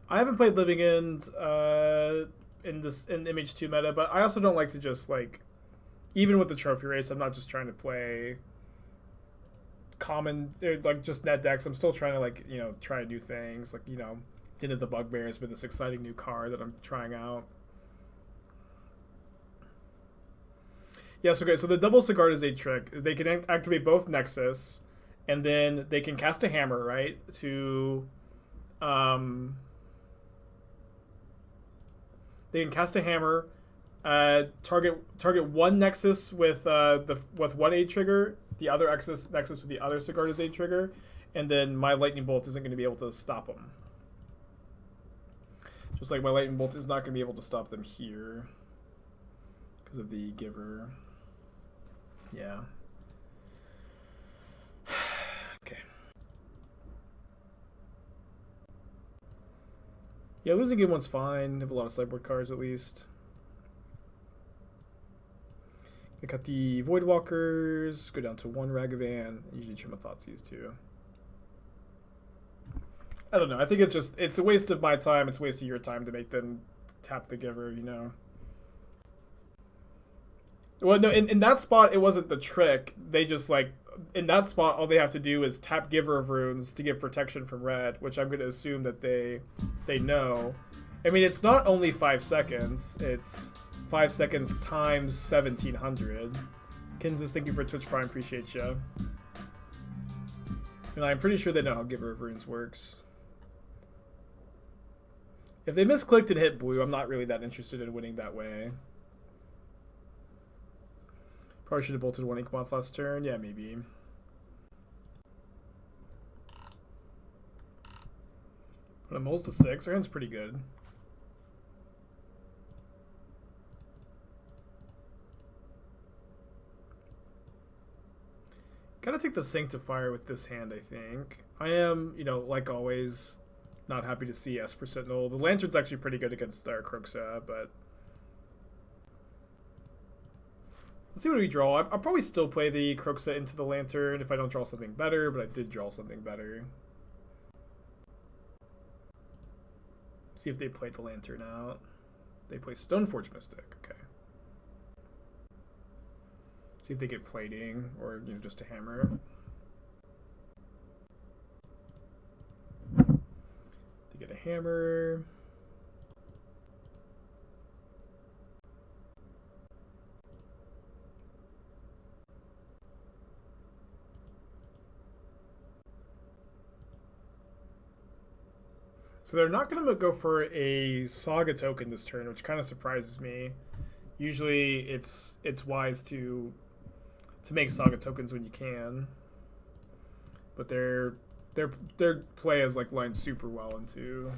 I haven't played Living End in MH2 meta, but I also don't like to just, like, even with the trophy race, I'm not just trying to play common, like, just net decks. I'm still trying to, like, you know, try new things, like, you know, Den of the Bugbears with this exciting new card that I'm trying out. Yes, okay, so the double Sigarda's Aid trick, they can activate both Nexus, and then they can cast a hammer, right, to, they can cast a hammer, target one Nexus with one Aid trigger, the other Nexus with the other Sigarda's Aid trigger, and then my Lightning Bolt isn't going to be able to stop them. Just like my Lightning Bolt is not going to be able to stop them here because of the Giver. Yeah. Okay. Yeah, losing game one's fine. Have a lot of sideboard cards at least. I got the Voidwalkers. Go down to one Ragavan. Usually trim a Thoughtseize too. I don't know. I think it's a waste of my time. It's a waste of your time to make them tap the Giver, you know. Well, no, in that spot, it wasn't the trick. They just, like, in that spot, all they have to do is tap Giver of Runes to give protection from red, which I'm going to assume that they know. I mean, it's not only 5 seconds. It's 5 seconds times 1700. Kinsis, thank you for Twitch Prime. Appreciate you. And I'm pretty sure they know how Giver of Runes works. If they misclicked and hit blue, I'm not really that interested in winning that way. Probably should have bolted one Yawgmoth last turn. Yeah, maybe. But a moles to 6. Our hand's pretty good. Gotta take the Sanctifier with this hand, I think. I am, you know, like always, not happy to see Esper Sentinel. The Lantern's actually pretty good against our Kroxa, but... Let's see what we draw. I'll probably still play the Kroxa into the Lantern if I don't draw something better, but I did draw something better. See if they played the Lantern out. They play Stoneforge Mystic. Okay. See if they get plating or, you know, just a hammer. They get a hammer. So they're not going to go for a Saga token this turn, which kind of surprises me. Usually it's wise to make Saga tokens when you can. But their play is like lined super well into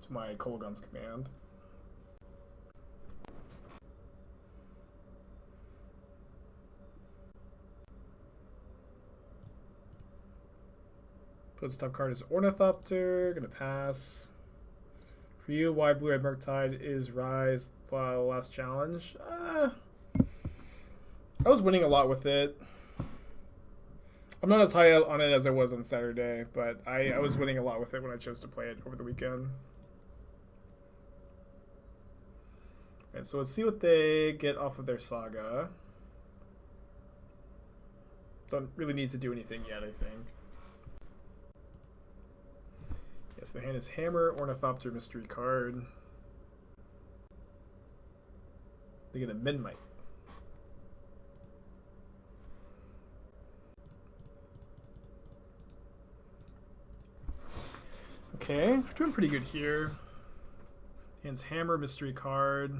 my Kolaghan's command. Put top card is Ornithopter, gonna pass. For you, why Blue-Eyed Murktide is Rise last challenge? I was winning a lot with it. I'm not as high on it as I was on Saturday, but I was winning a lot with it when I chose to play it over the weekend. And so let's see what they get off of their Saga. Don't really need to do anything yet, I think. Yeah, so their hand is Hammer, Ornithopter, Mystery card. They get a Midnight. Okay, we're doing pretty good here. Hand's Hammer, Mystery card.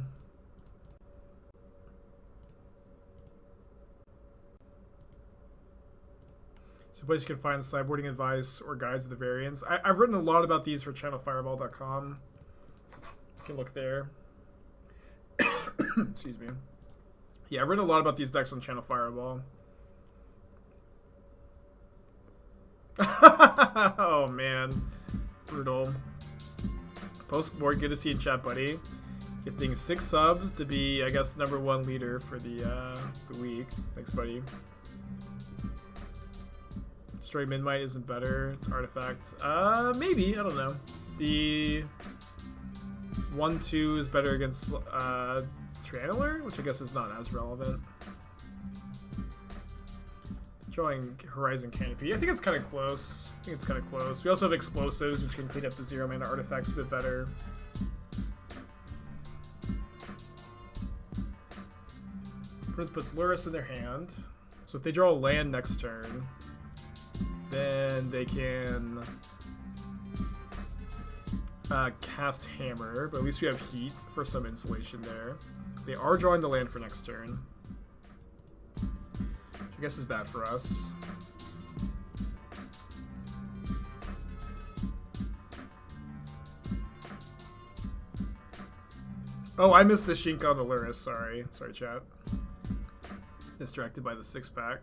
So place you can find sideboarding advice or guides of the variants. I've written a lot about these for channelfireball.com. You can look there. Excuse me. Yeah, I've written a lot about these decks on Channel Fireball. Oh man, brutal. Postboard, good to see you in chat, buddy. Gifting 6 subs to be, I guess, #1 leader for the week. Thanks, buddy. Destroy Midnight isn't better. It's artifact. Maybe, I don't know. The 1/2 is better against Tranneler, which I guess is not as relevant. Drawing Horizon Canopy. I think it's kind of close. We also have explosives, which can clean up the 0-mana artifacts a bit better. Prince puts Lurrus in their hand. So if they draw a land next turn, then they can cast Hammer, but at least we have Heat for some insulation there. They are drawing the land for next turn, which I guess is bad for us. Oh, I missed the Shinka on the Lurrus. Sorry, chat. Distracted by the 6-pack.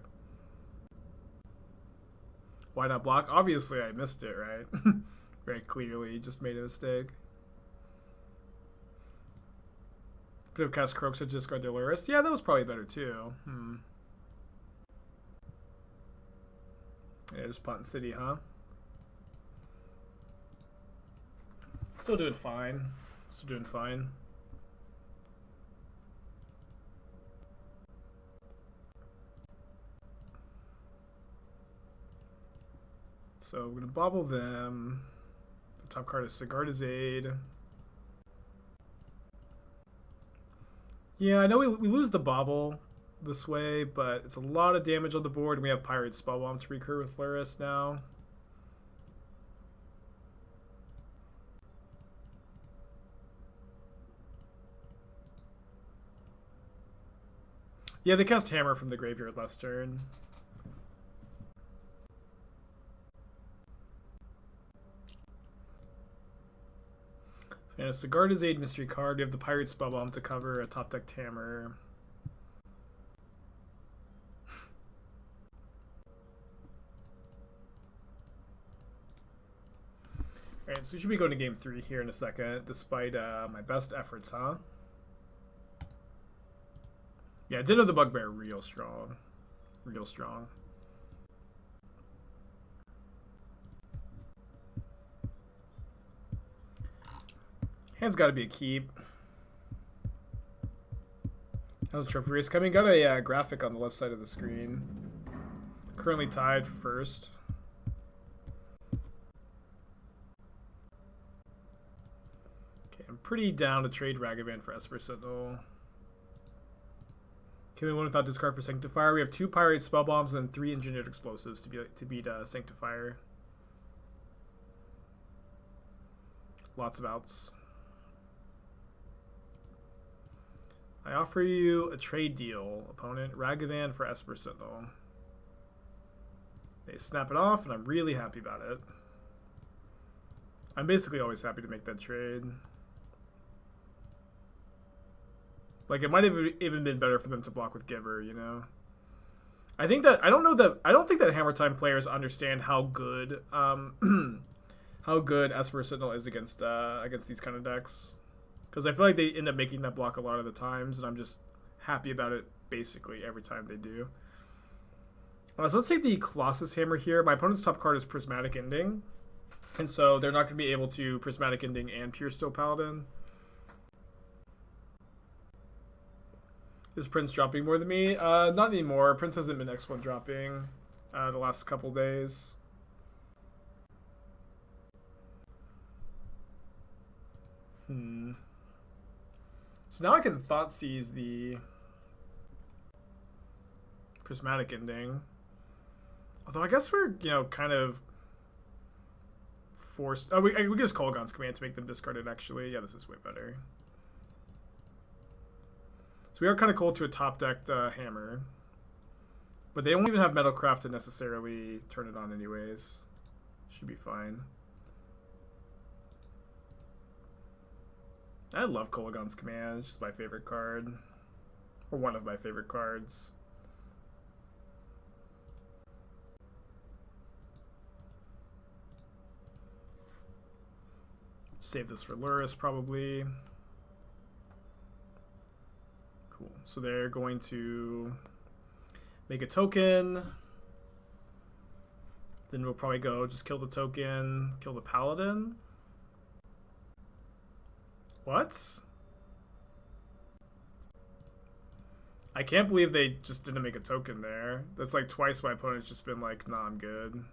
Why not block? Obviously, I missed it, right? Very clearly, just made a mistake. Could have cast Kroxa to discard the Lurrus. Yeah, that was probably better too. Yeah, just Pont City, huh? Still doing fine. So we're gonna Bauble them. The top card is Sigarda's Aid. Yeah, I know we lose the Bauble this way, but it's a lot of damage on the board, and we have Pyrite Spellbomb to recur with Lurrus now. Yeah, they cast Hammer from the graveyard last turn. And a Sigarda's Aid mystery card. You have the Pyrite Spellbomb to cover a top decked Hammer. Alright, so we should be going to game 3 here in a second, despite my best efforts, huh? Yeah, Den of the Bugbear, real strong. Real strong. Hand's got to be a keep. How's the trophy race coming? Got a graphic on the left side of the screen. Currently tied for first. Okay, I'm pretty down to trade Ragavan for Esper Sentinel. Can we win without discard for Sanctifier? We have 2 Pyrite Spellbombs and 3 Engineered Explosives to beat Sanctifier. Lots of outs. I offer you a trade deal, opponent. Ragavan for Esper Sentinel. They snap it off, and I'm really happy about it. I'm basically always happy to make that trade. Like, it might have even been better for them to block with Giver, you know? I think that, I don't think that Hammer Time players understand how good, how good Esper Sentinel is against these kind of decks. Because I feel like they end up making that block a lot of the times, and I'm just happy about it basically every time they do. So let's take the Colossus Hammer here. My opponent's top card is Prismatic Ending, and so they're not going to be able to Prismatic Ending and Pure Steel Paladin. Is Prince dropping more than me? Not anymore. Prince hasn't been X1 dropping the last couple days. So now I can Thoughtseize the Prismatic Ending. Although I guess we're, you know, kind of forced. Oh, we use Kolaghan's command to make them discard it, actually. Yeah, this is way better. So we are kind of cold to a top-decked hammer. But they don't even have Metalcraft to necessarily turn it on anyways. Should be fine. I love Kolaghan's command. It's just my favorite card. Or one of my favorite cards. Save this for Lurrus, probably. Cool. So they're going to make a token. Then we'll probably go just kill the token, kill the Paladin. What? I can't believe they just didn't make a token there. That's like twice my opponent's just been like, nah, I'm good.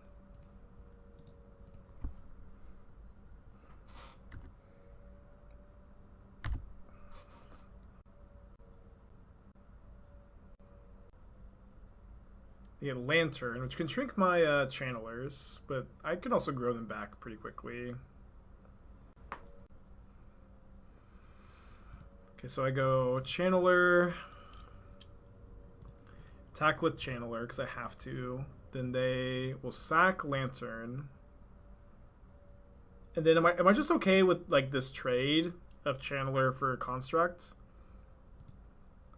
They get Lantern, which can shrink my channelers, but I can also grow them back pretty quickly. Okay, so I go Channeler, attack with Channeler because I have to. Then they will sack Lantern. And then am I just okay with like this trade of Channeler for Construct?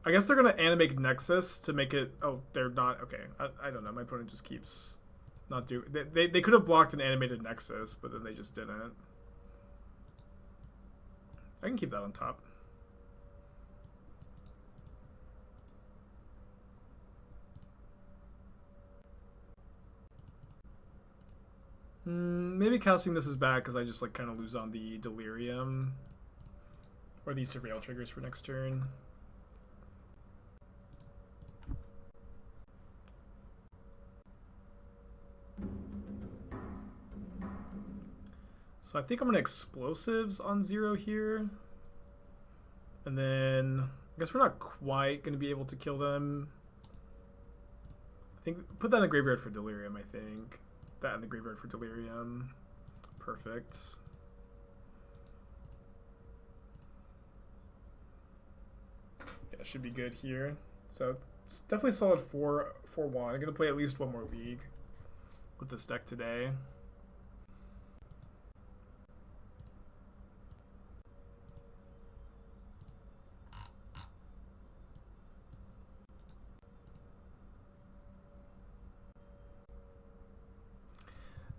I guess they're gonna animate Nexus to make it. Oh, they're not. Okay, I don't know. My opponent just keeps not do. They could have blocked an animated Nexus, but then they just didn't. I can keep that on top. Maybe casting this is bad because I just like kind of lose on the Delirium or the Surveil triggers for next turn. So I think I'm gonna Explosives on 0 here. And then I guess we're not quite gonna be able to kill them. I think put that in the graveyard for Delirium, I think. That in the graveyard for Delirium. Perfect. Yeah, should be good here. So it's definitely solid 4-1. I'm gonna play at least one more league with this deck today.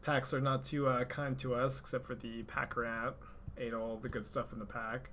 Packs are not too kind to us, except for the pack rat. Ate all the good stuff in the pack.